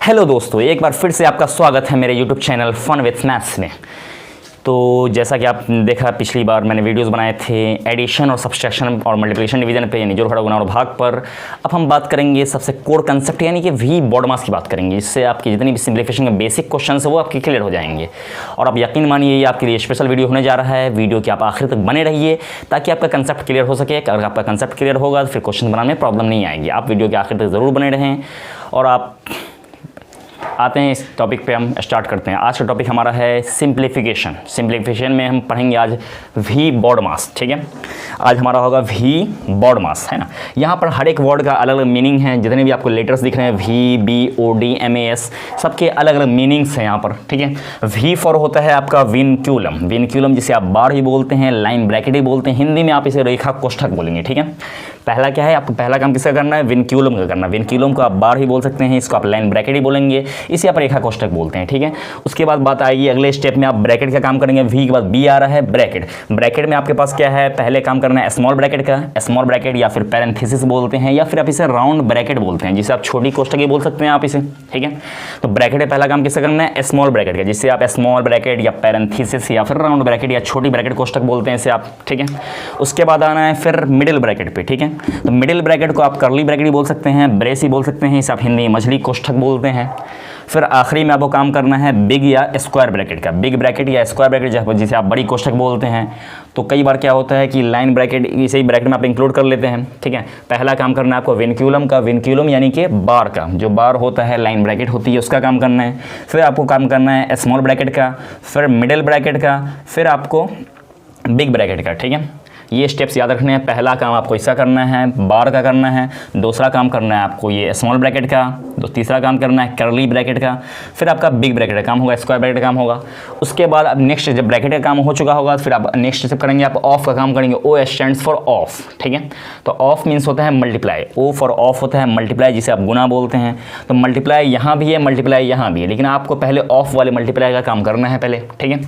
Hello दोस्तों, एक बार फिर से आपका स्वागत है मेरे YouTube channel fun with maths में। तो जैसा कि आप देखा, पिछली बार मैंने वीडियोस बनाए थे एडिशन और सब्सट्रैक्शन और मल्टीप्लिकेशन डिवीजन पे, यानी जोड़ घटाव गुणा और भाग पर। अब हम बात करेंगे सबसे कोर कंसेप्ट यानी कि वी बॉड मास की बात करेंगे, जिससे आपकी जितनी भी सिंप्लीफिकेशन के बेसिक क्वेश्चन है वो आपके क्लियर हो जाएंगे। और आप यकीन मानिए ये आपके लिए स्पेशल वीडियो होने जा रहा है। वीडियो के आप आखिर तक बने रहिए ताकि आपका कंसेप्ट क्लियर हो सके। अगर आपका कंसेप्ट क्लियर होगा तो फिर क्वेश्चन बनाने में प्रॉब्लम नहीं आएगी। आप वीडियो के आखिर तक ज़रूर बने रहें। और आप आते हैं इस टॉपिक पे, हम स्टार्ट करते हैं। आज का टॉपिक हमारा है सिंप्लीफिकेशन। सिंप्लीफिकेशन में हम पढ़ेंगे आज वी बॉड मास। ठीक है, आज हमारा होगा वी बॉड मास, है ना। यहाँ पर हर एक वर्ड का अलग अलग मीनिंग है। जितने भी आपको लेटर्स दिख रहे हैं V, B, O, D, M, A, S, सबके अलग अलग मीनिंग्स हैं यहाँ पर। ठीक है, वी फॉर होता है आपका विनक्यूलम। विनक्यूलम जिसे आप बार ही बोलते हैं, लाइन ब्रैकेट ही बोलते हैं, हिंदी में आप इसे रेखा कोष्ठक बोलेंगे। ठीक है, पहला क्या है, आपको पहला काम किसका करना है, विनक्यूलम का करना। विनक्यूलम को आप बार ही बोल सकते हैं, इसको आप लाइन ब्रैकेट ही बोलेंगे, इसे आप रेखा कोष्ठक बोलते हैं। ठीक है, उसके बाद बात आएगी अगले स्टेप में, आप ब्रैकेट का काम करेंगे। वी के बाद बी आ रहा है ब्रैकेट। ब्रैकेट में आपके पास क्या है, पहले काम करना है स्मॉल ब्रैकेट का। स्मॉल ब्रैकेट या फिर पैरेंथेसिस बोलते हैं, या फिर आप इसे राउंड ब्रैकेट बोलते हैं, जिसे आप छोटी कोष्ठक ही बोल सकते हैं आप इसे। ठीक है, तो ब्रैकेट में पहला काम किसका करना है, स्मॉल ब्रैकेट का, जिससे आप स्मॉल ब्रैकेट या पैरेंथेसिस या फिर राउंड ब्रैकेट या छोटी ब्रैकेट कोष्ठक बोलते हैं इसे आप। ठीक है, उसके बाद आना है फिर मिडिल ब्रैकेट पे। ठीक है, तो मिडिल ब्रैकेट को आप करली ब्रैकेट ही बोल सकते हैं, ब्रेस ही बोल सकते हैं, इसे आप हिंदी में मछली कोष्ठक बोलते हैं। फिर आखिरी में आपको काम करना है बिग या स्क्वायर ब्रैकेट का। बिग ब्रैकेट या स्क्वायर ब्रैकेट जिसे आप बड़ी कोष्ठक बोलते हैं। तो कई बार क्या होता है कि लाइन ब्रैकेट इसे ही ब्रैकेट में आप इंक्लूड कर लेते हैं। ठीक है, पहला काम करना है आपको विनक्यूलम का। विनक्यूलम यानी कि बार का, जो बार होता है, लाइन ब्रैकेट होती है, उसका काम करना है। फिर आपको काम करना है स्मॉल ब्रैकेट का, फिर मिडिल ब्रैकेट का, फिर आपको बिग ब्रैकेट का। ठीक है, ये स्टेप्स याद रखने हैं। पहला काम आपको इसका करना है, बार का करना है। दूसरा काम करना है आपको ये स्मॉल ब्रैकेट का। तीसरा काम करना है करली ब्रैकेट का। फिर आपका बिग ब्रैकेट का काम होगा, स्क्वायर ब्रैकेट का काम होगा। उसके बाद अब नेक्स्ट जब ब्रैकेट का काम हो चुका होगा, फिर आप नेक्स्ट स्टेप करेंगे, आप ऑफ का काम करेंगे। ओ स्टैंड्स फॉर ऑफ। ठीक है, तो ऑफ मीन्स होता है मल्टीप्लाई। ओ फॉर ऑफ होता है मल्टीप्लाई, जिसे आप गुना बोलते हैं। तो मल्टीप्लाई यहाँ भी है, मल्टीप्लाई यहाँ भी है, लेकिन आपको पहले ऑफ वाले मल्टीप्लाई का काम करना है पहले। ठीक है,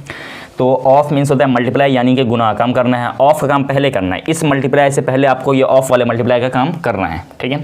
तो ऑफ मीन्स होता है मल्टीप्लाई यानी कि गुना काम करना है। ऑफ का काम पहले करना है, इस मल्टीप्लाई से पहले आपको ये ऑफ वाले मल्टीप्लाई का काम करना है। ठीक है,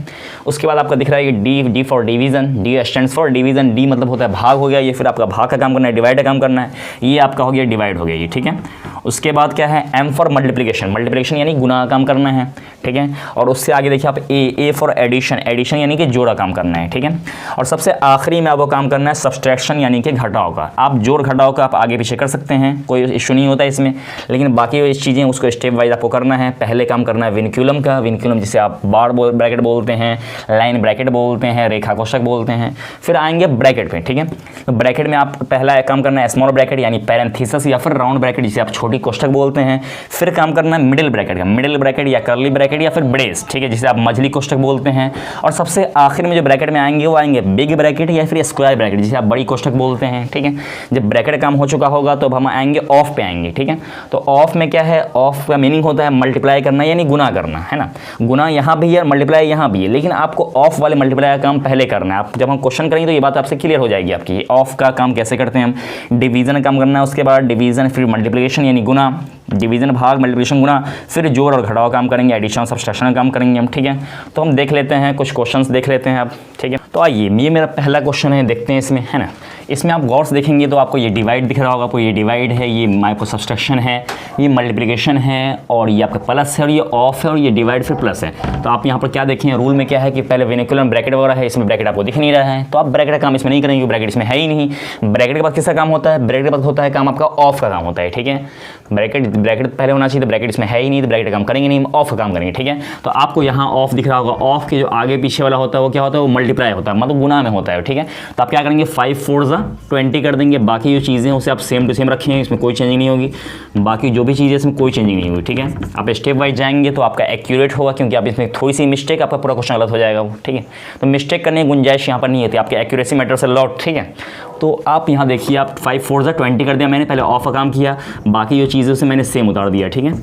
उसके बाद आपका दिख रहा है कि D, D for division. D stands for division. D मतलब होता है भाग हो गया, ये फिर आपका भाग का काम करना है, डिवाइड का काम करना है, ये आपका हो गया डिवाइड हो गया ये। ठीक है, उसके बाद क्या है, एम फॉर मल्टीप्लिकेशन। मल्टीप्लिकेशन यानी गुना का काम करना है। ठीक है, और उससे आगे देखिए आप ए फॉर एडिशन। एडिशन यानी कि जोड़ा काम करना है। ठीक है, और सबसे आखिरी में आपको काम करना है सब्सट्रैक्शन यानी कि घटाव का। आप जोड़ घटाव का आप आगे पीछे कर सकते हैं, कोई इशू नहीं होता है इसमें, लेकिन बाकी चीज़ें उसको स्टेप वाइज आपको करना है। पहले काम करना है विनक्यूलम का। विनक्यूलम जिसे आप बार ब्रैकेट बोलते हैं, लाइन ब्रैकेट बोलते हैं, रेखा कोष्ठक बोलते हैं। फिर आएंगे ब्रैकेट पे। ठीक है, तो ब्रैकेट में आप पहला काम करना है स्मॉल ब्रैकेट यानी पैरेंथेसिस या फिर राउंड ब्रैकेट, जिसे आप छोटी कोष्ठक बोलते हैं। फिर काम करना है मिडिल ब्रैकेट का। मिडिल ब्रैकेट या करली ब्रैकेट या फिर ब्रेस, ठीक है, जिसे आप मझली कोष्ठक बोलते हैं। और सबसे आखिर में जो ब्रैकेट में आएंगे वो आएंगे बिग ब्रैकेट या फिर स्क्वायर ब्रैकेट, जिसे आप बड़ी कोष्ठक बोलते हैं। ठीक है, जब ब्रैकेट काम हो चुका होगा तो अब हम आएंगे ऑफ पे आएंगे। ठीक है, तो ऑफ में क्या है, ऑफ का मीनिंग होता है मल्टीप्लाई करना यानी गुना करना, है ना। गुना यहाँ भी है और मल्टीप्लाई यहाँ भी है, लेकिन आपको ऑफ वाले मल्टीप्लाई का काम पहले करना है। आप जब हम क्वेश्चन करेंगे तो ये बात आपसे क्लियर हो जाएगी आपकी। ऑफ का काम कैसे करते हैं हम, डिवीजन का काम करना है, उसके बाद डिवीजन, फिर मल्टीप्लिकेशन यानी गुना, डिवीजन भाग, मल्टीप्लिकेशन गुना, फिर जोड़ और घटाव काम करेंगे, एडिशन सब्सट्रैक्शन का काम करेंगे हम। ठीक है, तो हम देख लेते हैं कुछ क्वेश्चंस देख लेते हैं अब। ठीक है, तो आइए, ये मेरा पहला क्वेश्चन है, देखते हैं इसमें, है ना। इसमें आप गौर से देखेंगे तो आपको ये डिवाइड दिख रहा होगा, आपको ये डिवाइड है, ये आपको सब्सट्रैक्शन है, ये मल्टीप्लिकेशन है, और ये आपका प्लस है, और ये ऑफ है, और ये डिवाइड फिर प्लस है। तो आप यहाँ पर क्या देखें, रूल में क्या है कि पहले विनक्यूलम ब्रैकेट वगैरह है, इसमें ब्रैकेट आपको दिख नहीं रहा है, तो आप ब्रैकेट का काम इसमें नहीं करेंगे, ब्रैकेट इसमें है ही नहीं। ब्रैकेट के बाद किसका काम होता है, ब्रैकेट के बाद होता है काम आपका ऑफ का काम होता है। ठीक है, ब्रैकेट पहले होना चाहिए, तो ब्रैकेट इसमें है ही नहीं, तो ब्रैकेट का काम करेंगे नहीं, ऑफ का काम करेंगे। ठीक है, तो आपको यहाँ ऑफ दिख रहा होगा। ऑफ के जो आगे पीछे वाला होता है वो क्या होता है, वो मल्टीप्लाई होता है, मतलब गुना में होता है। ठीक है, तो आप क्या करेंगे, 5 4 20 कर देंगे। बाकी जो चीज़ें उसे आप सेम टू सेम रखेंगे, इसमें कोई चेंजिंग नहीं होगी। बाकी जो भी चीज़ें इसमें कोई चेंजिंग नहीं होगी। ठीक है, आप स्टेप वाइज जाएंगे तो आपका एक्यूरेट होगा, क्योंकि आप इसमें थोड़ी सी मिस्टेक, आपका पूरा क्वेश्चन गलत हो जाएगा वो। ठीक है, तो मिस्टेक करने की गुंजाइश यहाँ पर नहीं होती, आपकी एक्यूरेसी मैटर से लॉट। ठीक है, तो आप यहाँ देखिए, आप 5 4 20 कर दिया मैंने, पहले ऑफ का काम किया, बाकी जो चीज़ें उसे मैंने सेम उतार दिया। ठीक है,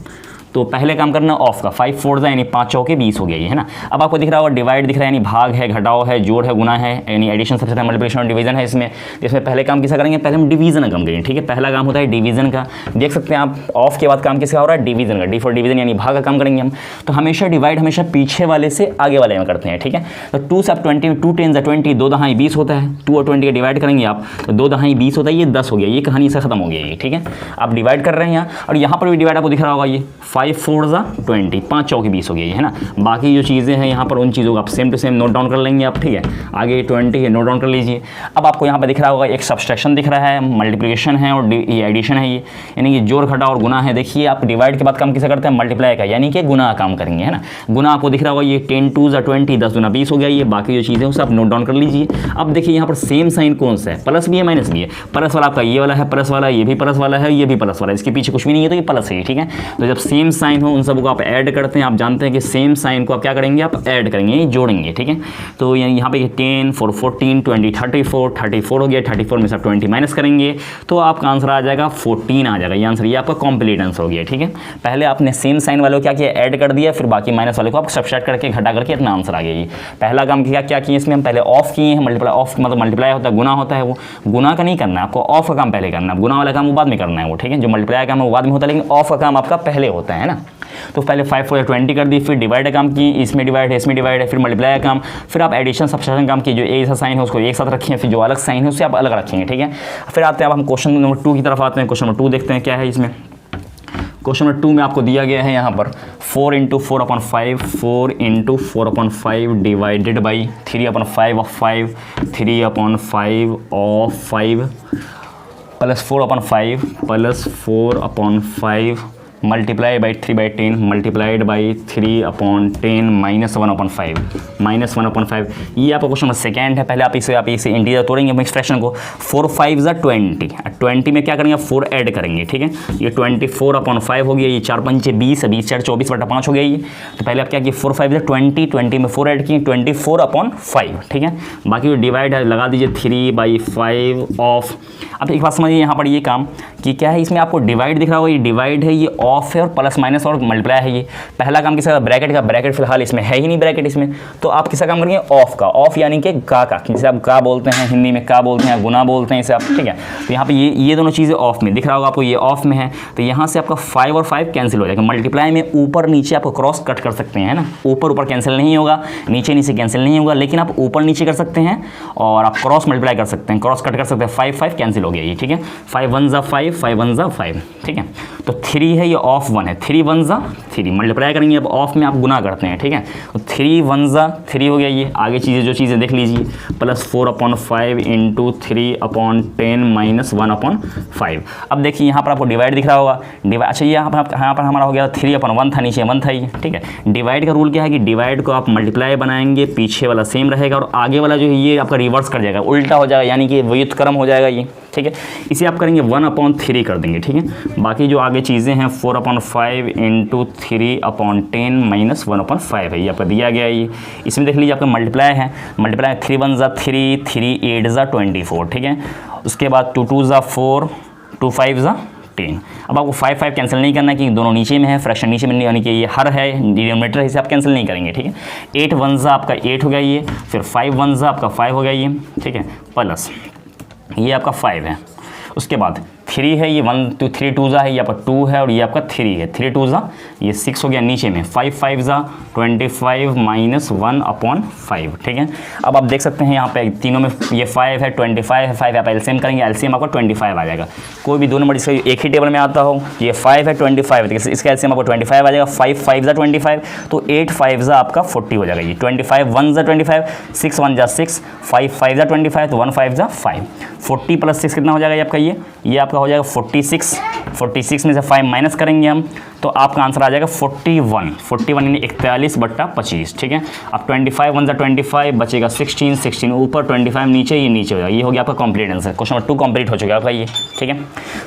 तो तो पहले काम करना ऑफ का, 5 4 यानी 5 चौके 20 हो गया ये, है ना। अब आपको दिख रहा होगा डिवाइड दिख रहा है, यानी भाग है, घटाव है, जोड़ है, गुना है, यानी एडिशन सबसे मल्टीप्लिकेशन और डिवीजन है इसमें। इसमें पहले काम किसका करेंगे, पहले हम डिवीजन का काम करेंगे, ठीक है। पहला काम होता है डिवीजन का, देख सकते हैं आप ऑफ के बाद काम किसका हो रहा है, डिवीजन का, डी फॉर डिवीजन यानी भाग का काम करेंगे हम। तो हमेशा डिवाइड हमेशा पीछे वाले से आगे वाले में करते हैं, ठीक है। तो 2 से आप 20, 2 10 20, 2 दहाई 20 होता है, 2 और 20 का डिवाइड करेंगे आप तो 2 दहाई 20 होता है, ये 10 हो गया, ये कहानी से खत्म हो गया ये, ठीक है। आप डिवाइड कर रहे हैं यहाँ, और यहाँ पर भी डिवाइड आपको दिख रहा होगा ये 5 4 20, 5 चौके 20 हो गया ये, है ना। बाकी जो चीज़ें हैं यहाँ पर उन चीज़ों को आप same to same note down कर लेंगे आप, ठीक है। आगे 20 है, नोट डाउन कर लीजिए। अब आपको यहाँ पर दिख रहा होगा एक सब्सट्रैक्शन दिख रहा है, मल्टीप्लिकेशन है और ये एडिशन है, ये यानी कि जोड़ घटाव और गुना है। देखिए आप डिवाइड के बाद काम किसे करते हैं, मल्टीप्लाई का, यानी कि गुना काम करेंगे, है ना। गुना आपको दिख रहा होगा ये 10 2 20, 10 दूना 20 हो गया ये। बाकी जो चीज़ें उसे आप नोट डाउन कर लीजिए। अब देखिए यहाँ पर सेम साइन कौन सा है, प्लस भी है माइनस भी है। प्लस वाला आपका ये वाला है, प्लस वाला, ये भी प्लस वाला है, ये भी प्लस वाला है, इसके पीछे कुछ भी नहीं है तो ये प्लस है, ठीक है। तो जब सेम साइन हो उन सबको आप ऐड करते हैं, आप जानते हैं कि सेम साइन को आप क्या करेंगे, आप ऐड करेंगे, जोड़ेंगे, ठीक है। तो यहाँ पे 10 4 14 20 34 हो गया, 34 में से आप 20 माइनस करेंगे तो आपका आंसर आ जाएगा 14 आ जाएगा। ये आंसर, ये आपका कंप्लीट आंसर हो गया, ठीक है। पहले आपने सेम साइन वाले को क्या किया, ऐड कर दिया, फिर बाकी माइनस वाले को आप सब्ट्रैक्ट करके घटा करके इतना आंसर आ गया ये। पहला काम क्या किया इसमें हम, पहले ऑफ किए हैं, मल्टीप्लाई, ऑफ मतलब मल्टीप्लाई होता है, गुना होता है, वो गुना का नहीं करना है आपको, ऑफ का काम पहले करना है, गुना वाला काम वो बाद में करना है वो, ठीक है। जो मल्टीप्लाई का काम है वो बाद में होता है, लेकिन ऑफ का काम आपका पहले होता है ना। तो पहले 5 4 20 कर दी, फिर डिवाइड का काम की, इसमें डिवाइड है, इसमें डिवाइड है, फिर मल्टीप्लाई का काम, फिर आप एडिशन सब्ट्रैक्शन काम की, जो एक सा साइन है उसको एक साथ रखेंगे, फिर जो अलग साइन है उससे आप अलग रखेंगे, ठीक है। फिर आते हैं अब हम क्वेश्चन नंबर 2 की तरफ आते हैं। क्वेश्चन नंबर 2 देखते हैं क्या है इसमें। क्वेश्चन नंबर 2 में आपको दिया गया है यहाँ पर 4 × 4/5, 4 × 4/5 divided by 3/5 of 5, 3/5 of 5 plus 4/5 plus 4/5 multiply by 3/10 multiplied by 3/10 -1/5 ये आपका क्वेश्चन नंबर सेकेंड है। पहले आप इसे इंटीजर तोड़ेंगे अपने एक्सप्रेशन को, 4 5 20, 20 में क्या करेंगे, 4 ऐड करेंगे, ठीक है। ये 24/5 हो गया, ये 4 5 20, 20 4 24/5 हो गया ये। तो पहले आप क्या किए, 4 5 20, 20 में 4 ऐड किए, 24/5, ठीक है। बाकी जो डिवाइड है लगा दीजिए 3/5 ऑफ। अब एक बात समझिए यहाँ पर ये काम कि क्या है, इसमें आपको डिवाइड दिख रहा होगा, ये डिवाइड है, ये ऑफ है और प्लस माइनस और मल्टीप्लाई है। ये पहला काम किसका, ब्रैकेट का, ब्रैकेट फिलहाल इसमें है ही नहीं ब्रैकेट इसमें, तो आप किसका काम करेंगे, ऑफ का। ऑफ यानी कि का, जिसे आप का बोलते हैं, हिंदी में का बोलते हैं, गुना बोलते हैं इसे आप, ठीक है। तो यहाँ पे ये दोनों चीज़ें ऑफ में दिख रहा होगा आपको, ये ऑफ में है, तो यहाँ से आपका 5 और 5 कैंसिल हो जाएगा। मल्टीप्लाई में ऊपर नीचे आपको क्रॉस कट कर सकते हैं, है ना। ऊपर कैंसिल नहीं होगा, नीचे कैंसिल नहीं होगा, लेकिन आप ऊपर नीचे कर सकते हैं और आप क्रॉस मल्टीप्लाई कर सकते हैं, क्रॉस कट कर सकते हैं। 5 5 कैंसिल हो गया ये, ठीक है। 5 1 5, 5 1 5, ठीक है। तो 3 है, ये ऑफ 1 है, 3 1 3 मल्टीप्लाई करेंगे, अब ऑफ में आप गुना करते हैं, ठीक है। तो 3 1 3 हो गया ये। आगे जो चीज़ें देख लीजिए, प्लस 4/5 × 3/10 -1/5। अब देखिए यहाँ पर आपको डिवाइड दिख रहा होगा, डिवाइड, अच्छा यहाँ पर हमारा हो गया 3/1 था, नीचे 1 था ये, ठीक है। डिवाइड का रूल क्या है कि डिवाइड को आप मल्टीप्लाई बनाएंगे, पीछे वाला सेम रहेगा और आगे वाला जो है ये आपका रिवर्स कर जाएगा, उल्टा हो जाएगा, यानी कि व्युत्क्रम हो जाएगा ये, ठीक है। इसे आप करेंगे 1/3 कर देंगे, ठीक है। बाकी जो आगे चीज़ें हैं 4/5 × 3/10 -1/5 है, ये आपका दिया गया है ये। इसमें देख लीजिए आपका मल्टीप्लाई है, मल्टीप्लाई 3 1 3, 3 8 24, ठीक है। उसके बाद 2 2 4, 2 5 10। अब आपको 5 5 कैंसिल नहीं करना है क्योंकि दोनों नीचे में है, फ्रैक्शन नीचे में, यानी कि ये हर है, डिनोमिनेटर है, इसे आप कैंसिल नहीं करेंगे, ठीक है। 8 1 आपका 8 हो गया ये, फिर 5 1 आपका 5 हो गया ये, ठीक है, प्लस ये आपका 5 है। उसके बाद 3 है, ये 1 2 3 2 है, ये आपका 2 है और ये आपका 3 है, 3 2 ये 6 हो गया नीचे में, 5 5 25 -1/5, ठीक है। अब आप देख सकते हैं यहाँ पे तीनों में ये 5 है, 25 है, 5 आप एलसीएम करेंगे, एलसीएम आपको 25 आ जाएगा। कोई भी दो नंबर जिसका एक ही टेबल में आता हो, ये 5 है 25 है, तो इसका एलसीएम आपको 25 आ जाएगा। 5 5 25, तो 8 5 आपका 40 हो जाएगा ये। 25 1 25, 6 1 6, 5 5 25, तो 1 5 5, 40 + 6 कितना हो जाएगा ये आपका, ये आपका हो जाएगा 46। 46 में से 5 माइनस करेंगे हम, तो आपका आंसर आ जाएगा 41 यानी 41/25, ठीक है। अब 25 1 25 बचेगा 16, 16 ऊपर, 25 नीचे, ये नीचे हो जाएगा। ये हो गया आपका complete answer. Question number 2 complete हो चुका है आपका ये, ठीक है।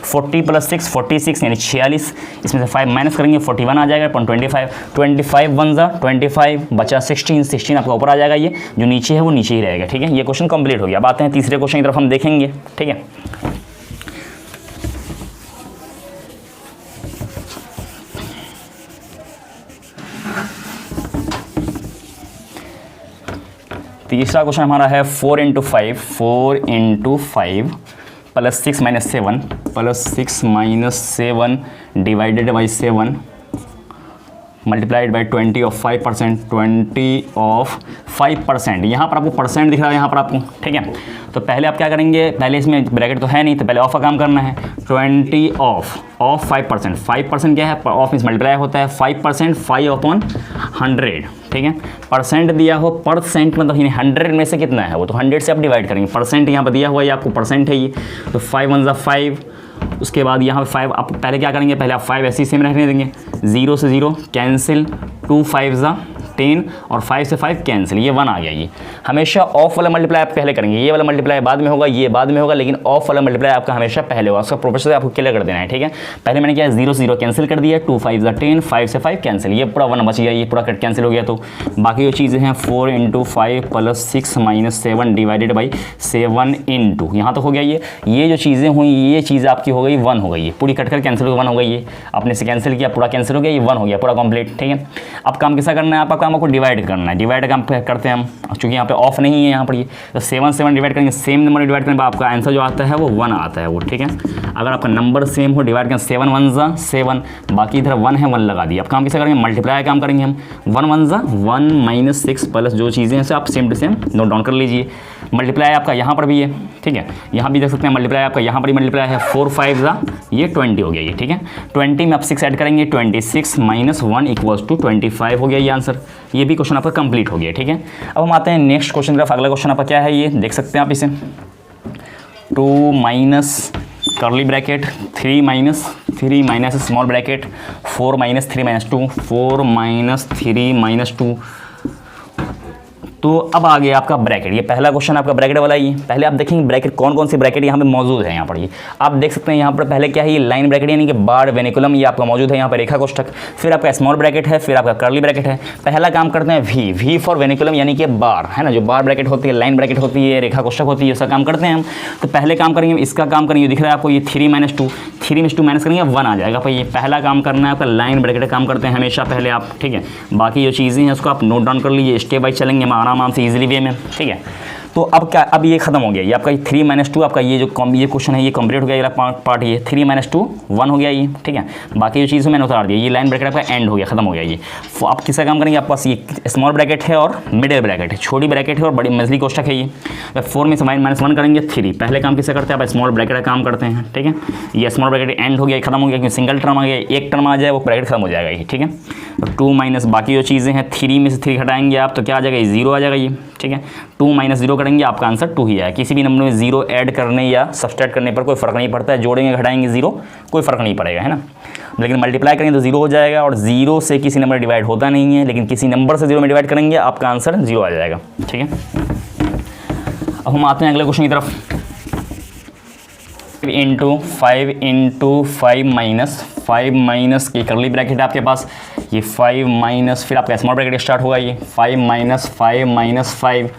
40 + 6 46 यानी 46, इसमें से 5 माइनस करेंगे 41 आ जाएगा, 25 25 1 25 बचा 16, 16 आपका ऊपर आ जाएगा, ये जो नीचे है वो नीचे ही रहेगा, ठीक है। ये क्वेश्चन कंप्लीट हो गया। अब आते हैं तीसरे क्वेश्चन की तरफ हम देखेंगे, ठीक है। तीसरा क्वेश्चन हमारा है 4 × 5 plus 6 - 7 divided by 7 multiplied by 20 of 5%, 20 of 5%। यहाँ पर आपको परसेंट दिख रहा है यहाँ पर आपको, ठीक है। तो पहले आप क्या करेंगे, पहले इसमें ब्रैकेट तो है नहीं तो पहले ऑफ का काम करना है। 20 ऑफ 5%, 5% क्या है, ऑफ मीन्स मल्टीप्लाई होता है 5%, 5/100, ठीक है। परसेंट दिया हो, परसेंट मतलब 100 में से कितना है वो तो 100 से आप डिवाइड करेंगे। परसेंट यहाँ पर दिया हुआ है आपको, परसेंट है ये, तो 5 × 1 = 5। उसके बाद यहाँ पे 5 आप पहले क्या करेंगे, पहले आप 5 ऐसे ही सेम रखने देंगे, 0 से 0 कैंसिल, 2 × 5 = 10 और 5 से 5 कैंसिल, ये 1 आ गया। ये हमेशा ऑफ वाला मल्टीप्लाई आप पहले करेंगे, ये वाला मल्टीप्लाई बाद में होगा, ये बाद में होगा, लेकिन ऑफ वाला मल्टीप्लाई आपका हमेशा पहले होगा। उसका प्रोसेस आपको क्लियर कर देना है, ठीक है। पहले मैंने क्या 0 से 0 कैंसिल कर दिया, 2 × 5 = 10, 5 से 5 कैंसिल, ये पूरा 1 बच गया, ये पूरा कट कैंसिल हो गया। तो बाकी जो चीज़ें हैं 4 × 5 प्लस 6 - 7 डिवाइडेड बाई 7 × यहाँ तो हो गया। ये जो चीज़ें हुई, ये चीज़ आपकी हो गई 1 हो गई, पूरी कट कर कैंसिल हो 1 हो गई। ये आपने से कैंसिल किया, पूरा कैंसिल हो गया, ये 1 हो गया पूरा कंप्लीट, ठीक है। अब काम कैसा करना है, आपका काम आपको डिवाइड करना है। डिवाइड काम करते हैं हम, क्योंकि यहाँ पे ऑफ नहीं है यहाँ पर, ये तो 7 डिवाइड करेंगे, सेम नंबर डिवाइड करने पर आपका आंसर जो आता है वो 1 आता है वो, ठीक है। अगर आपका नंबर सेम हो, डिवाइड करें 7 × 1 = 7, बाकी इधर 1 है, 1 लगा दिया। अब काम कैसे करेंगे, मल्टीप्लाई काम करेंगे हम, 1 × 1 = 1 - 6 प्लस जो चीज़ें हैं आप same to same note down कर लीजिए। मल्टीप्लाई आपका यहाँ पर भी है, ठीक है, यहाँ भी देख सकते हैं मल्टीप्लाई आपका यहाँ पर भी मल्टीप्लाई है, 4 × 5 = ये 20 हो गया ये, ठीक है। 20 में आप 6 ऐड करेंगे, 26 - 1 = 25 हो गया ये आंसर। ये भी क्वेश्चन आपका कंप्लीट हो गया, ठीक है। अब हम आते हैं नेक्स्ट क्वेश्चन की तरफ। अगला क्वेश्चन आपका क्या है, ये देख सकते हैं आप इसे, 2 minus curly bracket 3 minus 3 small bracket 4 - 3 - 2 4 - 3 - 2। तो अब आ गया आपका ब्रैकेट, ये पहला क्वेश्चन आपका ब्रैकेट वाला ही है। पहले आप देखेंगे ब्रैकेट कौन कौन सी ब्रैकेट यहाँ पे मौजूद है। यहाँ पर ये आप देख सकते हैं, यहाँ पर पहले क्या है, ये लाइन ब्रैकेट यानी कि बार वेनिकुलम ये आपका मौजूद है, यहाँ पर रेखा कोष्ठक, फिर आपका स्मॉल ब्रैकेट है, फिर आपका कर्ली ब्रैकेट है। पहला काम करते हैं वी फॉर वेनिकुलम यानी कि बार है ना, जो बार ब्रैकेट होती है, लाइन ब्रैकेट होती है, रेखा कोष्ठक होती है, उसका काम करते हैं हम। तो पहले काम करेंगे इसका काम करेंगे, दिख रहा है आपको ये 3 - 2, 3 में 2 माइनस करेंगे 1 आ जाएगा। ये पहला काम करना है आपका, लाइन ब्रैकेट काम करते हैं हमेशा पहले आप, ठीक है। बाकी जो चीज़ें हैं उसको आप नोट डाउन कर लीजिए, स्टेप बाई चलेंगे हम आराम से ईजिली वे में, ठीक है। तो अब क्या, अब ये खत्म हो गया, ये आपका 3 - 2 आपका ये जो ये क्वेश्चन है ये कंप्लीट हो गया, ये पार्ट ये 3 - 2 1 हो गया ये, ठीक है। बाकी जो चीज़ें मैंने उतार दिया, ये लाइन ब्रैकेट आपका एंड हो गया, खत्म हो गया ये। आप किसका काम करेंगे, आपके पास ये स्मॉल ब्रैकेट है और मिडिल ब्रैकेट है, छोटी ब्रैकेट है और बड़ी मजली कोष्ठक है ये। 4 में से -1 करेंगे 3, पहले काम किससे करते हैं आप, स्मॉल ब्रैकेट का काम करते हैं, ठीक है। ये स्मॉल ब्रैकेट एंड हो गया, खत्म हो गया, क्योंकि सिंगल टर्म आ गया, एक टर्म आ जाए वो ब्रैकेट खत्म हो जाएगा ये, ठीक है। तो 2 माइनस बाकी जो चीज़ें हैं 3 में से 3 घटाएंगे आप तो क्या आ जाएगा, ये 0 आ जाएगा ये, ठीक है। 2 - 0 करेंगे आपका आंसर 2 ही है। किसी भी नंबर में 0 ऐड करने या सब्सट्रैक्ट करने पर कोई फ़र्क नहीं पड़ता है, जोड़ेंगे घटाएंगे 0 कोई फ़र्क नहीं पड़ेगा, है ना। लेकिन मल्टीप्लाई करेंगे तो 0 हो जाएगा, और 0 से किसी नंबर डिवाइड होता नहीं है, लेकिन किसी नंबर से 0 में डिवाइड करेंगे आपका आंसर 0 आ जाएगा, ठीक है। अब हम आते हैं अगले क्वेश्चन की तरफ। 5 × 5 माइनस की कर्ली ब्रैकेट है आपके पास, ये 5 माइनस फिर आपका स्मॉल ब्रैकेट स्टार्ट होगा, ये 5 - 5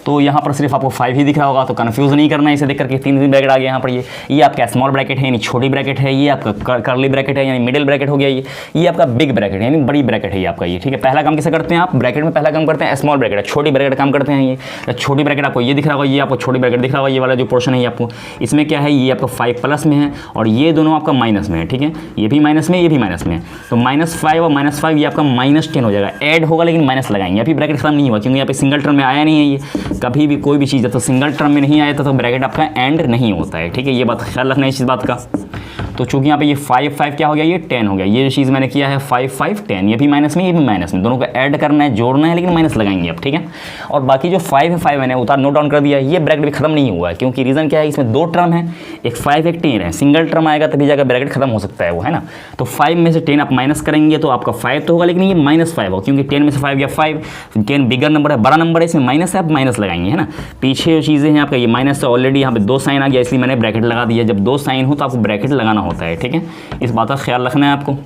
तो यहाँ पर सिर्फ आपको 5 ही दिख रहा होगा, तो कन्फ्यूज़ नहीं करना है इसे देख करके। 3 ब्रैकेट आ गया यहाँ पर, ये आपका स्मॉल ब्रैकेट है यानी छोटी ब्रैकेट है, ये आपका कर्ली ब्रैकेट है यानी मिडिल ब्रैकेट हो गया, ये आपका बिग ब्रैकेट है यानी बड़ी ब्रैकेट है ये आपका ये, ठीक है। पहला काम कैसे करते हैं आप, ब्रैकेट में पहला काम करते हैं स्मॉल ब्रैकेट, छोटी ब्रैकेट काम करते हैं। ये छोटी ब्रैकेट आपको ये दिख रहा होगा, ये आपको छोटी ब्रैकेट दिख रहा होगा, ये वाला जो पोर्शन है ये आपको, इसमें क्या है, ये आपका 5 प्लस में है और ये दोनों आपका माइनस में है, ठीक है। ये भी माइनस में, ये भी माइनस में है, तो -5 और -5 ये आपका -10 हो जाएगा, ऐड होगा लेकिन माइनस लगाएंगे। अभी ब्रैकेट खत्म नहीं हुआ, क्योंकि यहाँ पे सिंगल टर्म में आया नहीं है ये, कभी भी कोई भी चीज़ है तो सिंगल टर्म में नहीं आया तो ब्रैकेट आपका एंड नहीं होता है, ठीक है। ये बात ख्याल रखना है इस बात का। तो चूंकि यहाँ पे ये 5 क्या हो गया, ये 10 हो गया। ये जो चीज़ मैंने किया है 5 10, ये भी माइनस में, ये भी माइनस में, दोनों को ऐड करना है, जोड़ना है, लेकिन माइनस लगाएंगे अब, ठीक है। और बाकी जो 5 मैंने उतार नोट डाउन कर दिया, ये ब्रैकेट भी खत्म नहीं हुआ है, क्योंकि रीज़न क्या है, इसमें 2 टर्म है, एक 5 एक 10 है, सिंगल टर्म आएगा तभी जाकर ब्रैकेट खत्म हो सकता है वो, है ना। तो 5 में से 10 आप माइनस करेंगे तो आपका 5 तो होगा, लेकिन ये -5 होगा, क्योंकि 10 में से 5 गया 5, 10 बिगर नंबर है, बड़ा नंबर है, इसमें माइनस है, आप माइनस लगाएंगे, है ना। पीछे जो चीज़ें हैं आपका ये माइनस से ऑलरेडी यहाँ पे 2 साइन आ गया, इसलिए मैंने ब्रैकेट लगा दिया। जब 2 साइन हो तो आपको ब्रैकेट लगाना होता है, ठीक है। इस बात का ख्याल रखना है आपको।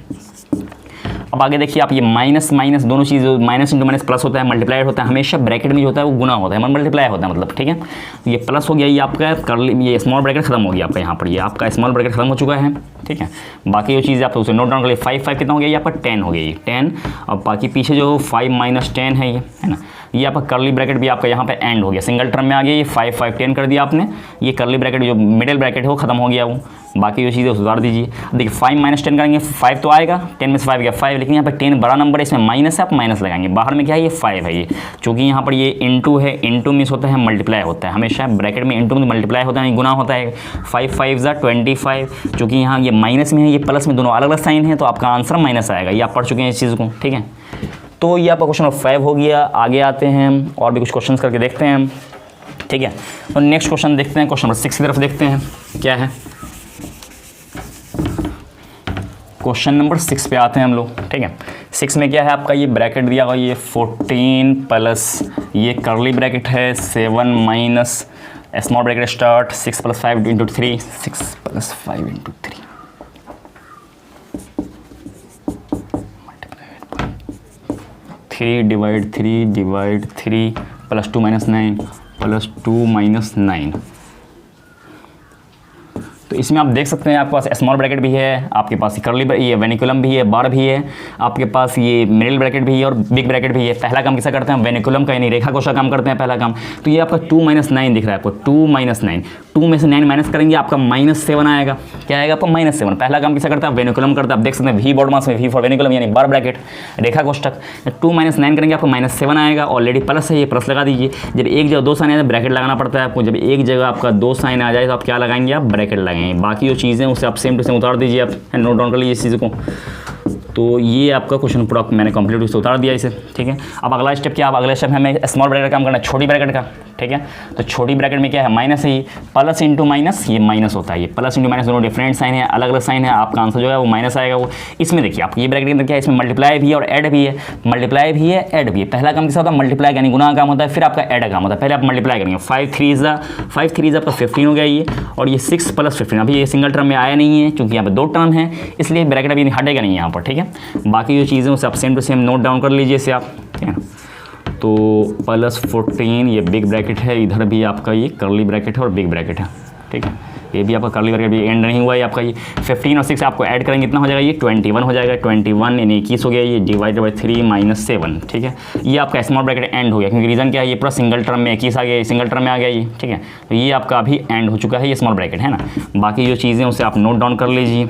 अब आगे देखिए आप, ये माइनस माइनस दोनों चीज़, माइनस इंटू माइनस प्लस होता है, मल्टीप्लाइड होता है, हमेशा ब्रैकेट में जो होता है वो गुना होता है, मल्टीप्लाई होता है मतलब, ठीक है। तो ये प्लस हो गया, ये आपका कर्ली, ये स्मॉल ब्रैकेट खत्म हो गया आपका, यहाँ पर ये आपका स्मॉल ब्रैकेट खत्म हो चुका है, ठीक है। बाकी जो चीज़ आप उसे नोट डाउन कर लिए, 5 कितना हो गया, ये आपका 10 हो गया, ये 10, और बाकी पीछे जो 5 - 10 है ये, है ना। ये आपका कर्ली ब्रैकेट भी आपका यहाँ पे एंड हो गया, सिंगल टर्म में आ गया, ये 5 5 10 कर दिया आपने, ये कर्ली ब्रैकेट जो मिडिल ब्रैकेट है वो खत्म हो गया वो, बाकी जो चीज़ें सुधार दीजिए। देखिए 5 माइनस 10 करेंगे, 5 तो आएगा, 10 में से 5 गया 5, लेकिन यहाँ पर 10 बड़ा नंबर है, इसमें माइनस है, आप माइनस लगाएंगे, बाहर में क्या है ये 5 है ये, चूँकि यहाँ पर ये इंटू है, इंटू मिस होता है मल्टीप्लाई होता है, हमेशा ब्रैकेट में इंटू में मल्टीप्लाई होता है, गुना होता है, 5 5 25, चूँकि यहाँ ये माइनस में है, ये प्लस में, दोनों अलग अलग साइन है, तो आपका आंसर माइनस आएगा, ये आप पढ़ चुके हैं इस चीज़ को, ठीक है। तो ये आपका क्वेश्चन नंबर 5 हो गया। आगे आते हैं और भी कुछ क्वेश्चंस करके देखते हैं हम, ठीक है। तो नेक्स्ट क्वेश्चन देखते हैं, क्वेश्चन नंबर 6 की तरफ देखते हैं क्या है। क्वेश्चन नंबर 6 पे आते हैं हम लोग, ठीक है। 6 में क्या है आपका, ये ब्रैकेट दिया हुआ, ये 14 प्लस ये कर्ली ब्रैकेट है 7 minus small bracket start 6 + 5 × 3, 6 + 5 × 3 3 divide 3 +2 - 9 +2 - 9। तो इसमें आप देख सकते हैं आपके पास स्मॉल ब्रैकेट भी है, आपके पास कर्ली ये वेनिकुलम भी है, बार भी है, आपके पास ये मिडिल ब्रैकेट भी है और बिग ब्रैकेट भी है। पहला काम किसा करते हैं हम, वेनिकुलम का यानी रेखा कोश का काम करते हैं पहला काम। तो ये आपका 2 - 9 दिख रहा है आपको, 2 - 9, 2 में से 9 माइनस करेंगे आपका -7 आएगा। क्या आएगा आपका -7। पहला काम किसा करता है, वेनिकुलम करता है। आप देख सकते हैं वी बोर्ड मास में वी फॉर वेनिकुलम यानी बार ब्रैकेट रेखा कोष्ठक। 2 - 9 करेंगे आपको -7 आएगा, ऑलरेडी प्लस है, ये प्लस लगा दीजिए। जब एक जगह 2 साइन आ जाए ब्रैकेट लगाना पड़ता है आपको, जब एक जगह आपका 2 साइन आ जाए तो आप क्या लगाएंगे, आप ब्रैकेट लगाएंगे। बाकी जो चीज़ें उसे आप सेम टू सेम उतार दीजिए, आप नोट डाउन कर लीजिए इस चीज़ को। तो ये आपका क्वेश्चन पूरा मैंने कंप्लीट उससे उतार दिया इसे, ठीक है। अब अगला स्टेप क्या, अब अगला स्टेप हमें स्मॉल ब्रैकेट का काम करना है, छोटी ब्रैकेट का, ठीक है। तो छोटी ब्रैकेट में क्या है, माइनस है, ये प्लस इंटू माइनस, ये माइनस होता है, ये प्लस इंटू माइनस दोनों डिफरेंट साइन है, अलग अलग साइन है, आपका आंसर जो है वो माइनस आएगा वो। इसमें देखिए आप ये ब्रैकेट के अंदर क्या है, इसमें मल्टीप्लाई भी है और ऐड भी है, मल्टीप्लाई भी है ऐड भी है। पहला काम किसा होता है, मल्टीप्लाई यानी गुना का काम होता है, फिर आपका ऐड का काम होता है। पहले आप मल्टीप्लाई करेंगे, 5 3 आपका 15 हो गया ये, और ये 6 + 15 अभी ये सिंगल टर्म में आया नहीं है क्योंकि यहाँ पे 2 टर्म है, इसलिए ब्रैकेट अभी हटेगा नहीं यहाँ पर, ठीक है। बाकी जो चीज़ें उसे आप same to same note down कर लीजिए इसे आप, ठीक है। तो +14 ये बिग ब्रैकेट है, इधर भी आपका ये कर्ली ब्रैकेट है और बिग ब्रैकेट है, ठीक है। ये भी आपका कर्ली ब्रैकेट भी एंड नहीं हुआ है आपका, ये 15 और 6 आपको ऐड करेंगे, इतना हो जाएगा, ये 21 हो जाएगा, 21 यानी 21 हो गया, ये डिवाइडेड 3 - 7, ठीक है। ये आपका स्मॉल ब्रैकेट एंड हो गया, क्योंकि रीज़न क्या है, ये पूरा सिंगल टर्म में 21 आ गया, सिंगल टर्म में आ गया ये, ठीक है। तो ये आपका अभी एंड हो चुका है, ये स्मॉल ब्रैकेट है ना। बाकी जो चीज़ें उसे आप नोट डाउन कर लीजिए।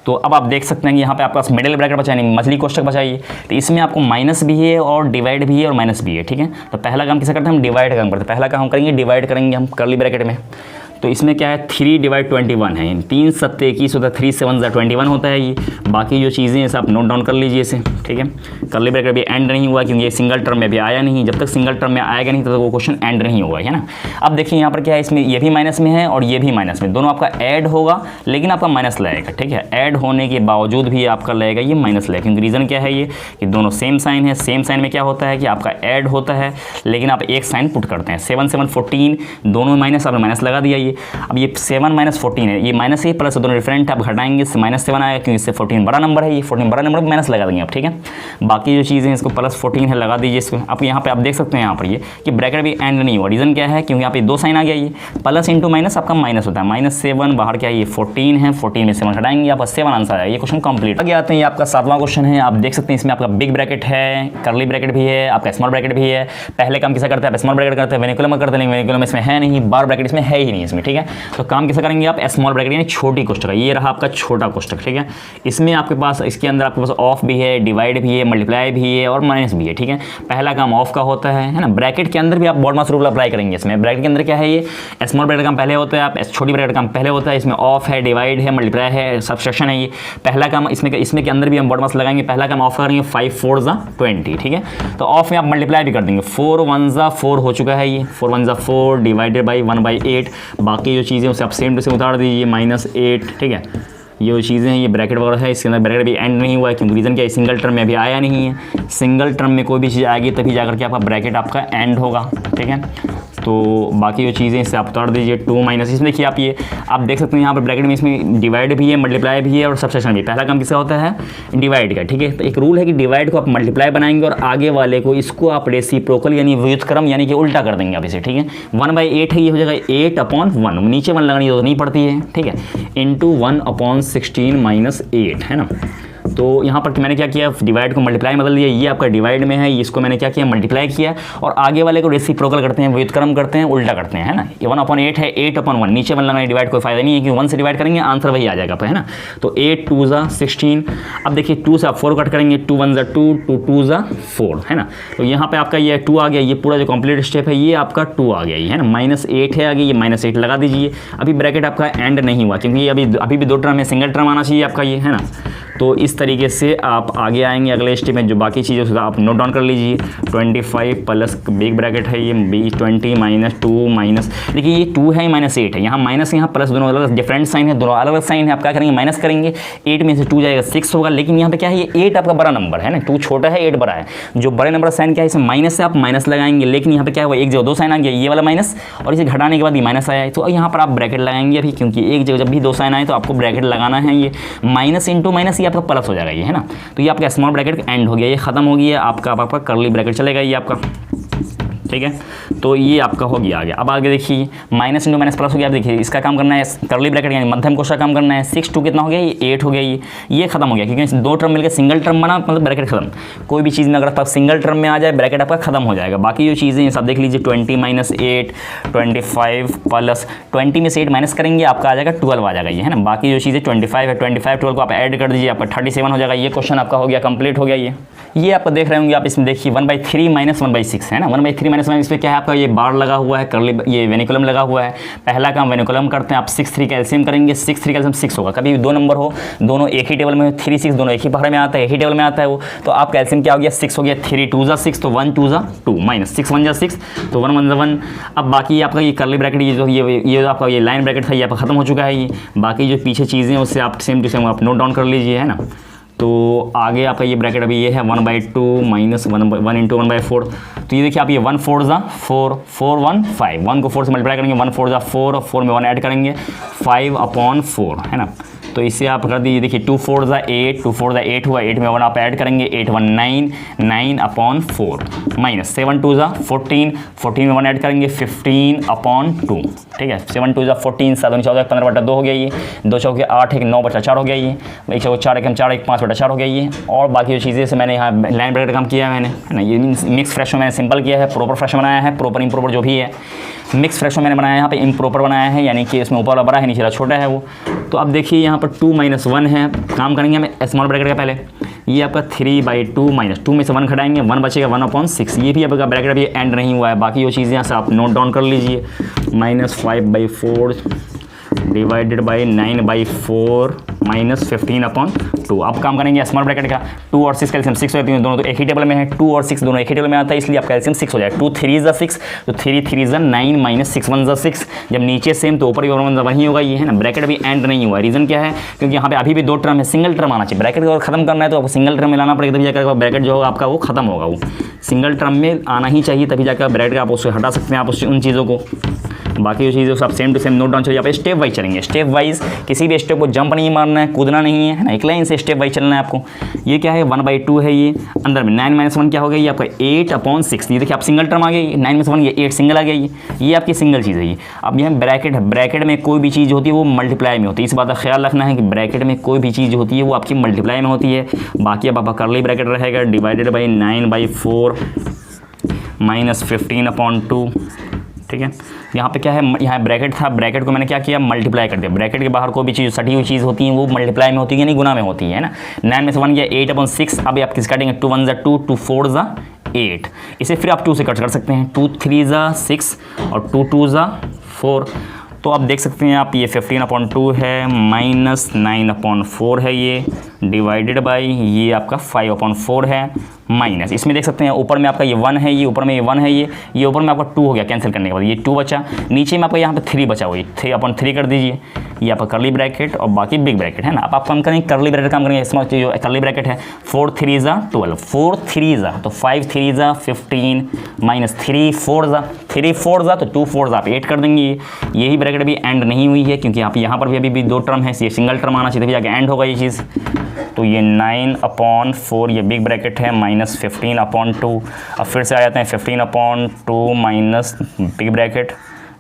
तो अब आप देख सकते हैं कि यहाँ पे आपका मिडिल ब्रैकेट बचा नहीं, मछली कोष्ठक बचाइए। तो इसमें आपको माइनस भी है और डिवाइड भी है और माइनस भी है, ठीक है। तो पहला काम किसे करते हैं, हम डिवाइड का काम करते हैं। पहला काम हम करेंगे डिवाइड करेंगे हम कर्ली ब्रैकेट में। तो इसमें क्या है, 3 / 21 है, 3 × 7 = 21 होता है, 3 × 7 = 21 होता है ये। बाकी जो चीज़ें हैं आप नोट डाउन कर लीजिए इसे, ठीक है। कर्ली ब्रैकेट भी एंड नहीं हुआ क्योंकि ये सिंगल टर्म में भी आया नहीं, जब तक सिंगल टर्म में आएगा नहीं तब तक वो क्वेश्चन एंड नहीं होगा, है ना। अब देखिए यहाँ पर क्या है, इसमें ये भी माइनस में है और ये भी माइनस में, दोनों आपका ऐड होगा लेकिन आपका माइनस लगेगा, ठीक है। ऐड होने के बावजूद भी आपका लगेगा ये माइनस लगेगा, क्योंकि रीज़न क्या है, ये कि दोनों सेम साइन है। सेम साइन में क्या होता है कि आपका ऐड होता है लेकिन आप एक साइन पुट करते हैं। 7 7 14 दोनों माइनस, आपने माइनस लगा दिया ये। अब ये 7 - 14 है, ये माइनस है प्लस, दोनों डिफरेंट आप घटाएंगे, इससे -7 आएगा क्योंकि इससे 14 बड़ा नंबर है, ये 14 बड़ा नंबर माइनस लगा देंगे आप, ठीक है। बाकी जो चीज़ें इसको +14 है लगा दीजिए इसको। अब यहाँ पे आप देख सकते हैं यहाँ पर ये कि ब्रैकेट भी एंड नहीं हुआ, रीज़न क्या है, क्योंकि यहाँ पे 2 साइन आ गया, ये प्लस इंटू माइनस आपका माइनस होता है, -7 बाहर क्या है, ये 14 है, 14 में 7 हटाएंगे, आपका 7 आंसर आएगा। ये क्वेश्चन कंप्लीट। आगे आते हैं, ये आपका 7वां क्वेश्चन है। आप देख सकते हैं इसमें आपका बिग ब्रैकेट है, कर्ली ब्रैकेट भी है, आपका स्मॉल ब्रैकेट भी है। पहले काम किसा करते हैं, आप स्मॉल ब्रैकेट करते हैं, वेनिकुलम करते हैं, वेनिकुलम इसमें है नहीं, बार ब्रैकेट इसमें है ही नहीं इसमें, ठीक है। तो काम किसा करेंगे आप, स्मॉल ब्रैकेट यानी छोटी कोष्ठक, ये रहा आपका छोटा कोष्ठक, ठीक है। इसमें आपके पास, इसके अंदर आपके पास ऑफ भी है, डिवाइड भी है, मल्टीप्लाई भी है और माइनस भी है, ठीक है। पहला काम ऑफ का होता है ना। ब्रैकेट के अंदर भी आप बॉड मास रूल अप्लाई करेंगे इसमें। ब्रैकेट के अंदर क्या है, ये स्मॉल ब्रैकेट काम पहले होता है, आप छोटी ब्रैकेट काम पहले होता है। इसमें ऑफ है, डिवाइड है, मल्टीप्लाई है, सबट्रैक्शन है। ये पहला काम इसमें के अंदर भी हम बॉड मास लगाएंगे। पहला काम ऑफ करेंगे, 5 4 = 20, ठीक है। तो ऑफ में आप मल्टीप्लाई भी कर देंगे, 4 1 = 4 हो चुका है ये, 4 1 = 4 डिवाइडेड बाई 1/8। बाकी जो चीज़ें उसे आप सेम टू सेम उतार दीजिए, -8, ठीक है। ये जो चीज़ें हैं, ये ब्रैकेट वगैरह है, इसके अंदर ब्रैकेट भी एंड नहीं हुआ है क्योंकि रीज़न क्या है, सिंगल टर्म में अभी आया नहीं है। सिंगल टर्म में कोई भी चीज़ आएगी तभी जाकर के आपका ब्रैकेट आपका एंड होगा, ठीक है। तो बाकी जो चीज़ें इससे आप उतार दीजिए, 2 - इसमें देखिए आप देख सकते हैं यहाँ पर ब्रैकेट में इसमें डिवाइड भी है, मल्टीप्लाई भी है और सबट्रैक्शन भी। पहला काम किसका होता है, डिवाइड का, ठीक है। तो एक रूल है कि डिवाइड को आप मल्टीप्लाई बनाएंगे और आगे वाले को इसको आप रेसिप्रोकल यानी व्युत्क्रम यानी कि उल्टा कर देंगे आप इसे, ठीक है। 1/8 है, ये हो जाएगा 8/1, नीचे 1 लगानी जरूरत नहीं पड़ती है, ठीक है, इंटू 1/16 - 8, है ना। तो यहाँ पर मैंने क्या किया, डिवाइड को मल्टीप्लाई बदल दिया, ये आपका डिवाइड में है, इसको मैंने क्या किया, मल्टीप्लाई किया, और आगे वाले को रेसिप्रोकल करते हैं, व्युत्क्रम करते हैं, उल्टा करते हैं, है ना। ये 1/8 है, 8/1, नीचे 1 लगाना, डिवाइड कोई फायदा नहीं है क्योंकि 1 से डिवाइड करेंगे आंसर वही आ जाएगा, है ना। तो 8 2 ज़ा 16। अब देखिए 2 से आप 4 कट करेंगे, 2 1 ज़ा 2, 2 2 ज़ा 4, है ना। तो यहाँ पे आपका ये 2 आ गया, ये पूरा जो कंप्लीट स्टेप है ये आपका 2 आ गया, है ना। -8 है आगे, ये -8 लगा दीजिए। अभी ब्रैकेट आपका एंड नहीं हुआ क्योंकि अभी भी 2 टर्म है, सिंगल टर्म आना चाहिए आपका ये, है ना। तो इस तरीके से आप आगे आएंगे अगले स्टेप में, जो बाकी चीज़ें उसका आप नोट डाउन कर लीजिए। 25 प्लस बिग ब्रैकेट है ये, 20 माइनस 2 माइनस, देखिए ये 2 है, -8 है, यहाँ माइनस यहाँ प्लस, दोनों अलग डिफरेंट साइन है, दोनों अलग अलग साइन है। आप क्या करेंगे, माइनस करेंगे, 8 में से 2 जाएगा 6 होगा, लेकिन यहाँ पे क्या है, ये 8 आपका बड़ा नंबर है ना, 2 छोटा है 8 बड़ा है। जो बड़े नंबर साइन क्या है, इसमें माइनस से आप माइनस लगाएंगे, लेकिन यहाँ पे क्या हुआ, एक जगह 2 साइन आ गया, ये वाला माइनस, और इसे घटाने के बाद ये माइनस आया है, तो यहाँ पर आप ब्रैकेट लगाएंगे अभी, क्योंकि एक जगह जब भी 2 साइन आए तो आपको ब्रैकेट लगाना है। ये माइनस इंटू माइनस ये आपका प्लस हो जाएगा, ये है ना। तो ये आपका स्मॉल ब्रैकेट एंड हो गया, ये खत्म हो गया, आपका कर्ली ब्रैकेट चलेगा ये आपका, ठीक है। तो ये आपका हो गया आगे। अब आगे देखिए माइनस इंटू माइनस प्लस हो गया। अब देखिए इसका काम करना है कर्ली ब्रैकेट यानी मध्यम कोष्ठक काम करना है। 6 2 कितना हो गया, ये 8 हो गया, ये खत्म हो गया क्योंकि 2 टर्म मिलकर सिंगल टर्म बना, मतलब ब्रैकेट खत्म। कोई भी चीज़ में अगर आप सिंगल टर्म में आ जाए ब्रैकेट आपका खत्म हो जाएगा। बाकी जो चीज़ें सब देख लीजिए, 20 माइनस 8, 25 प्लस 20 में से 8 माइनस करेंगे आपका आ जाएगा 12 आ जाएगा, ये है ना। बाकी जो चीज़ें 25 है, 25 12 को आप ऐड कर दीजिए, आपका 37 हो जाएगा। ये क्वेश्चन आपका हो गया, कंप्लीट हो गया। ये आप देख रहे होंगे, आप इसमें देखिए 1/3 माइनस 1/6 है ना। 1/3 माइनस 1 इसमें क्या है आपका, ये बार लगा हुआ है, कर्ली ये वेनिकुलम लगा हुआ है। पहला काम वेनिकुलम करते हैं, आप 6 3 कैल्शियम करेंगे, 6 3 कैल्शियम 6 होगा। कभी 2 नंबर हो, दोनों एक ही टेबल में, 3 6 दोनों एक ही पहाड़ में आता है, एक ही टेबल में आता है वो, तो आप कैल्शियम क्या हो गया, 6 हो गया। 3 2 ज़ा 6 तो 1 2 ज़ा 2 माइनस 6 1 ज़ा 6 तो 1 1 ज़ा 1। अब बाकी आपका ये कर्ली ब्रैकेट, ये जो ये आपका ये लाइन ब्रैकेट था, ये आपका खत्म हो चुका है। ये बाकी जो पीछे चीज़ें उससे आप सेम टू सेम आप नोट डाउन कर लीजिए, है ना। तो आगे आपका ये ब्रैकेट अभी ये है 1/2 माइनस 1 इंटू 1/4। तो ये देखिए आप, ये 1 4 ज़ा 4 4 1 5, 1 को 4 से मल्टीप्लाई करेंगे, 1 4 ज़ा 4 और 4 में 1 ऐड करेंगे, 5/4 है ना। तो इससे आप कर दीजिए, देखिए 2 4 ज़ा 8, 2 4 ज़ा 8 हुआ, 8 में 1 आप ऐड करेंगे, 8 1 9 9/4 माइनस 7 2 ज़ा 14, 14 में 1 ऐड करेंगे, 15/2, ठीक है। 7 2 ज़ा 14, 7 14 15/2 हो गया, ये 2 चौके 8 1 9/4 हो गया, ये 1 चौके 4 1 4 1 5/4 हो गया ये। और बाकी जो चीज़ें से मैंने यहाँ लाइन ब्रैकेट काम किया है मैंने, है ना। ये मिक्स फ्रैक्शन मैंने सिंपल किया है, प्रॉपर फ्रैक्शन बनाया है, प्रॉपर इम्प्रॉपर जो भी है। मिक्स फ्रैक्शन मैंने बनाया है, यहाँ पे इम्प्रॉपर बनाया है, यानी कि इसमें ऊपर वाला बड़ा है, नीचे वाला छोटा है वो। तो अब देखिए यहाँ पर 2 - 1 है, काम करेंगे हमें स्मॉल ब्रैकेट का पहले। ये आपका 3/2 माइनस 2 में से 1 घटाएंगे, 1 बचेगा 1/6। ये भी आपका ब्रैकेट अभी एंड नहीं हुआ है। बाकी जो चीज़ें यहाँ से आप नोट डाउन कर लीजिए, -5/4 डिवाइडेड बाई 9/4 माइनस 15/2। अब काम करेंगे स्मॉल ब्रैकेट का। 2 और 6 कैल्शियम 6 हो जाती है, दोनों तो एक ही टेबल में है। 2 और 6 दोनों एक ही टेबल में आता है, इसलिए आप कैल्शियम 6 हो जाएगा। 2 3 ज़ा 6 तो 3 3 ज़ा 9 माइनस 6 1 ज़ा 6। जब नीचे सेम तो ऊपर भी 1 1 ज़ा वही होगा, ये है ना। ब्रैकेट अभी एंड नहीं हुआ, रीज़न क्या है, क्योंकि यहाँ पे अभी भी 2 टर्म है, सिंगल टर्म आना चाहिए। ब्रैकेट को खत्म करना है तो आपको सिंगल टर्म में लाना पड़ेगा, तभी जाकर ब्रैकेट जो होगा आपका वो खत्म होगा। वो सिंगल टर्म में आना ही चाहिए, तभी जाकर ब्रैकेट आप उससे हटा सकते हैं आप उससे उन चीज़ों को। बाकी जो चीज़ें सब same to same note down चाहिए। आप स्टेप वाइज चलेंगे, स्टेप वाइज, किसी भी स्टेप को जंप नहीं मारना है, कूदना नहीं है ना, एक लाइन से स्टेप वाइज चलना है आपको। ये क्या है, 1/2 है, ये अंदर में 9 - 1 क्या हो गया, ये आपका 8/6। ये देखिए आप सिंगल टर्म आ गई, 9 में से 1 ये 8 सिंगल आ गया, ये आपकी सिंगल चीज़ है। ये अब यह ब्रैकेट है, ब्रैकेट में कोई भी चीज़ होती है वो मल्टीप्लाई में होती है। इस बात का ख्याल रखना है कि ब्रैकेट में कोई भी चीज़ होती है वो आपकी मल्टीप्लाई में होती है। बाकी अब आपका कर्ली ब्रैकेट रहेगा, डिवाइडेड बाई 9/4 माइनस 15/2, ठीक है। यहाँ पे क्या है, यहाँ ब्रैकेट था, ब्रैकेट को मैंने क्या किया, मल्टीप्लाई कर दिया। ब्रैकेट के बाहर कोई भी चीज़ सटी हुई चीज़ होती है वो मल्टीप्लाई में होती है, यानी गुना में होती है ना। 9 में से 1 गया, 8/6। अब आप किस काटेंगे, 2 1 ज़ा 2, 2 4 ज़ा 8। इसे फिर आप 2 से कट कर सकते हैं, 2 3 ज़ा 6 और 2 2 ज़ा 4। तो आप देख सकते हैं आप, ये 15/2 है, माइनस 9/4 है, ये डिवाइडेड बाई ये आपका 5/4 है, माइनस इसमें देख सकते हैं ऊपर में आपका ये 1 है, ये ऊपर में ये 1 है, ये ऊपर में आपका 2 हो गया, कैंसिल करने के बाद ये 2 बचा। नीचे में आपका यहाँ पे 3 बचा हुआ, 3/3 कर दीजिए। ये आपका कर्ली ब्रैकेट और बाकी बिग ब्रैकेट है ना। आप काम करेंगे कर्ली ब्रैकेट काम करेंगे, इसमें जो कर्ली ब्रैकेट है 4 3 ज़ा 12, 4 3 ज़ा तो 5 3 ज़ा 15 माइनस 3 4 ज़ा 3 4 ज़ा तो 2 4 ज़ा आप 8 कर देंगे। यही ब्रैकेट अभी एंड नहीं हुई है, क्योंकि आप यहाँ पर भी अभी भी 2 टर्म है, ये सिंगल टर्म आना चाहिए, तभी जाके एंड होगा ये चीज़। तो ये 9/4 ये बिग ब्रैकेट है, माइनस 15/2। अब फिर से आ जाते हैं 15/2 minus big bracket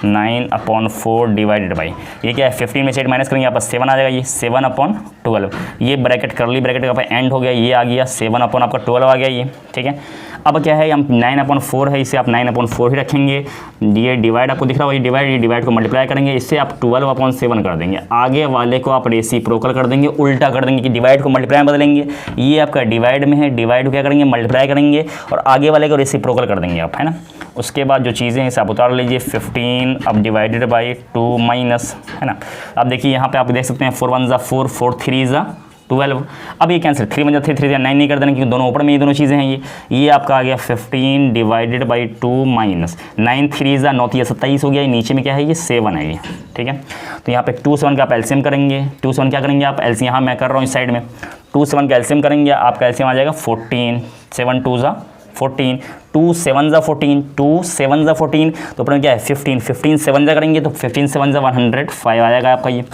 9/4 divided by, ये क्या है 15 में से 8 माइनस करेंगे आपका 7 आ जाएगा, ये 7/12, ये ब्रैकेट करली ब्रैकेट का एंड हो गया, ये आ गया 7/12 आ गया ये, ठीक है। अब क्या है, हम 9/4 है, इसे आप 9/4 ही रखेंगे, ये डिवाइड आपको दिख रहा होगा, ये डिवाइड को मल्टीप्लाई करेंगे, इससे आप 12/7 कर देंगे, आगे वाले को आप रेसिप्रोकल कर देंगे, उल्टा कर देंगे कि डिवाइड को मल्टीप्लाई में बदलेंगे, ये आपका डिवाइड में है, डिवाइड को क्या करेंगे मल्टीप्लाई करेंगे और आगे वाले को रेसिप्रोकल कर देंगे आप, है ना। उसके बाद जो चीज़ें हैं इसे आप उतार लीजिए, 15 अब डिवाइडेड बाई 2 माइनस, है ना। अब देखिए यहाँ पे आप देख सकते हैं 4 1 ज़ा 4, 4 3 ज़ा 12, अब ये कैंसिल, 3 1 ज़ा 3, 3 ज़ा 9 नहीं कर देना क्योंकि दोनों ऊपर में ये दोनों चीज़ें हैं, ये आपका आ गया 15 डिवाइडेड बाई 2 माइनस 9 3 ज़ा 9 3 27 हो गया, ये नीचे में क्या है ये 7 है ये, ठीक है। तो यहाँ पे 2 7 का आप एलसीएम करेंगे, 2 7 क्या करेंगे आप एलसीएम, यहाँ मैं कर रहा हूँ इस साइड में 2 7 का एलसीएम करेंगे, आपका एलसीएम आ जाएगा 14, 7 2 ज़ा 14, 2 7 ज़ा 14, 2 7 ज़ा 14, तो अपने क्या है 15, 15 7 ज़ा करेंगे तो 15 7 ज़ा 105 आ जाएगा आपका ये,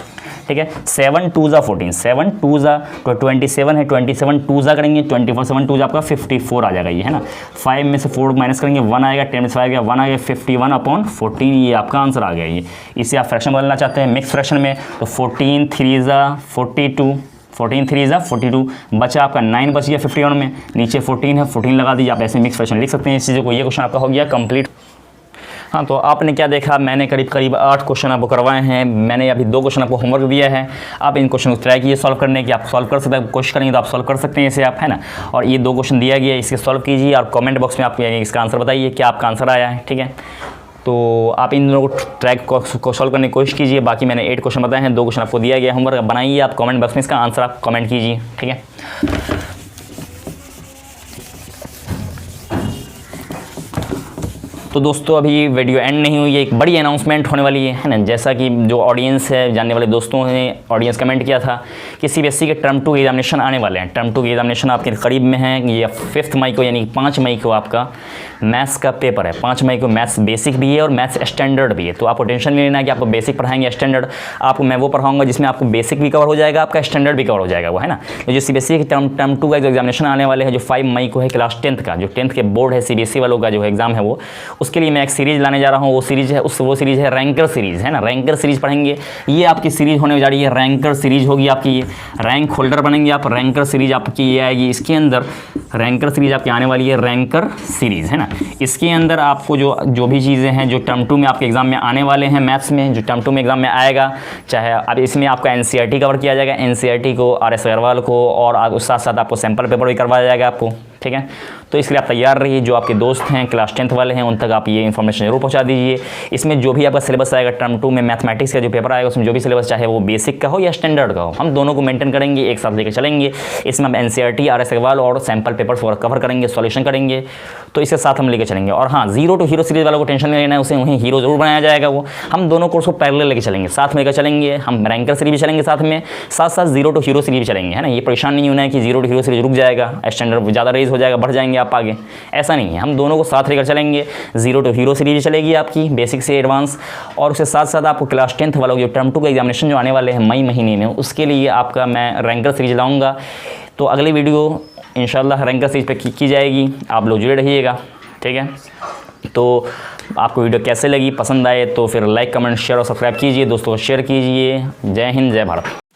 ठीक है। 7 2 ज़ा 14, 7 2 ज़ा तो 27 है, 27 2 ज़ा करेंगे 24, 7 2 ज़ा आपका 54 आ जाएगा ये, है ना। 5 में से 4 माइनस करेंगे 1 आएगा, 10 में से 5 गया 1 आ गया, 51/14 ये आपका आंसर आ गया ये। इसे आप फ्रैक्शन बदलना चाहते हैं मिक्स फ्रैक्शन में तो 14 3 ज़ा 42, 14 3 ज़ा 42, बचा आपका 9 बच गया 51 में, नीचे 14 है 14 लगा दीजिए, आप ऐसे मिक्स फ्रैक्शन लिख सकते हैं इस चीज़ों को। ये क्वेश्चन आपका हो गया कंप्लीट। हाँ, तो आपने क्या देखा, मैंने करीब 8 क्वेश्चन आपको करवाए हैं, मैंने अभी 2 क्वेश्चन आपको होमवर्क दिया है, आप इन क्वेश्चन को ट्राई कीजिए सॉल्व करने की, आप सॉल्व कर सकते हैं, कोशिश करेंगे तो आप सॉल्व कर सकते हैं इसे आप, है ना। और ये 2 क्वेश्चन दिया गया है, इसके सॉल्व कीजिए और कमेंट बॉक्स में आप इसका आंसर बताइए क्या आपका आंसर आया है, ठीक है। तो आप इन दोनों को ट्रैक को सॉल्व करने की कोशिश कीजिए। बाकी मैंने 8 क्वेश्चन बताए हैं, 2 क्वेश्चन आपको दिया गया होमवर्क, बनाइए आप कमेंट बॉक्स में इसका आंसर आप कमेंट कीजिए, ठीक है। तो दोस्तों अभी वीडियो एंड नहीं हुई है, एक बड़ी अनाउंसमेंट होने वाली है ना। जैसा कि जो ऑडियंस है, जानने वाले दोस्तों ने ऑडियंस कमेंट किया था कि सीबीएसई के टर्म 2 एग्जामिनेशन आने वाले हैं। टर्म 2 के एग्जामिनेशन आपके करीब में है, ये 5 मई को यानी 5 मई को आपका मैथ्स का पेपर है। 5 मई को मैथ्स बेसिक भी है और मैथ्स स्टैंडर्ड भी है, तो आपको टेंशन नहीं लेना है कि आपको बेसिक पढ़ाएंगे स्टैंडर्ड, आपको मैं वो पढ़ाऊंगा जिसमें आपको बेसिक भी कवर हो जाएगा, आपका स्टैंडर्ड भी कवर हो जाएगा वो, है ना। तो जो सीबीएसई के टर्म 2 का जो एग्जामिनेशन आने वाले हैं, जो 5 मई को है, क्लास 10th का, जो 10th के बोर्ड है सीबीएसई वालों का जो एग्जाम है वो, उसके लिए मैं एक सीरीज़ लाने जा रहा हूँ। वो सीरीज़ है रैंकर सीरीज़, है ना। रैंकर सीरीज़ पढ़ेंगे, ये आपकी सीरीज़ होने जा रही है, रैंकर सीरीज़ होगी आपकी, ये रैंक होल्डर बनेंगे आप, रैंकर सीरीज़ आपकी ये आएगी। इसके अंदर रैंकर सीरीज़ आपकी आने वाली है, रैंकर सीरीज़, है ना। इसके अंदर आपको जो भी चीज़ें हैं जो टर्म 2 में आपके एग्जाम में आने वाले हैं, मैथ्स में जो टर्म 2 में एग्जाम में आएगा, चाहे अब इसमें आपका एनसीईआरटी कवर किया जाएगा, एनसीईआरटी को, आरएस अग्रवाल को, और उस साथ साथ आपको सैम्पल पेपर भी करवाया जाएगा आपको, ठीक है। तो इसके लिए आप तैयार रहिए। जो आपके दोस्त हैं क्लास 10th वाले हैं उन तक आप ये इन्फॉर्मेशन जरूर पहुंचा दीजिए। इसमें जो भी आपका सिलेबस आएगा टर्म 2 में मैथमेटिक्स का जो पेपर आएगा, उसमें जो भी सिलेबस चाहे वो बेसिक का हो या स्टैंडर्ड का हो, हम दोनों को मेंटेन करेंगे, एक साथ लेकर चलेंगे। इसमें हम एनसीईआरटी, आरएस अग्रवाल और सैम्पल पेपर्स कवर करेंगे, सॉल्यूशन करेंगे, तो इसके साथ हम लेकर चलेंगे। और हाँ, 0 to हीरो सीरीज़ वालों को टेंशन नहीं लेना है, उसे वहीं हीरो जरूर बनाया जाएगा वो। हम दोनों कोर्स को पैरेलल लेकर चलेंगे, साथ में लेकर चलेंगे। हम रैंकर सीरीज भी चलेंगे साथ में, साथ साथ 0 to हीरो सीरीज भी चलेंगे, है ना। ये परेशान नहीं होना है कि 0 to हीरो सीरीज रुक जाएगा, स्टैंडर्ड ज़्यादा रेज हो जाएगा, बढ़ जाएंगे आप आगे, ऐसा नहीं है। हम दोनों को साथ लेकर चलेंगे। 0 to हीरो सीरीज चलेगी आपकी बेसिक से एडवांस, और उसके साथ साथ आपको क्लास 10th वालों जो टर्म 2 का एग्जामिनेशन जो आने वाले हैं मई महीने में, उसके लिए आपका मैं रैंकर सीरीज लाऊंगा। तो अगली वीडियो इंशाल्लाह रैंकर सीरीज पे की जाएगी, आप लोग जुड़े रहिएगा, ठीक है। तो आपको वीडियो कैसे लगी, पसंद आए तो फिर लाइक, कमेंट, शेयर और सब्सक्राइब कीजिए, दोस्तों को शेयर कीजिए। जय हिंद, जय भारत।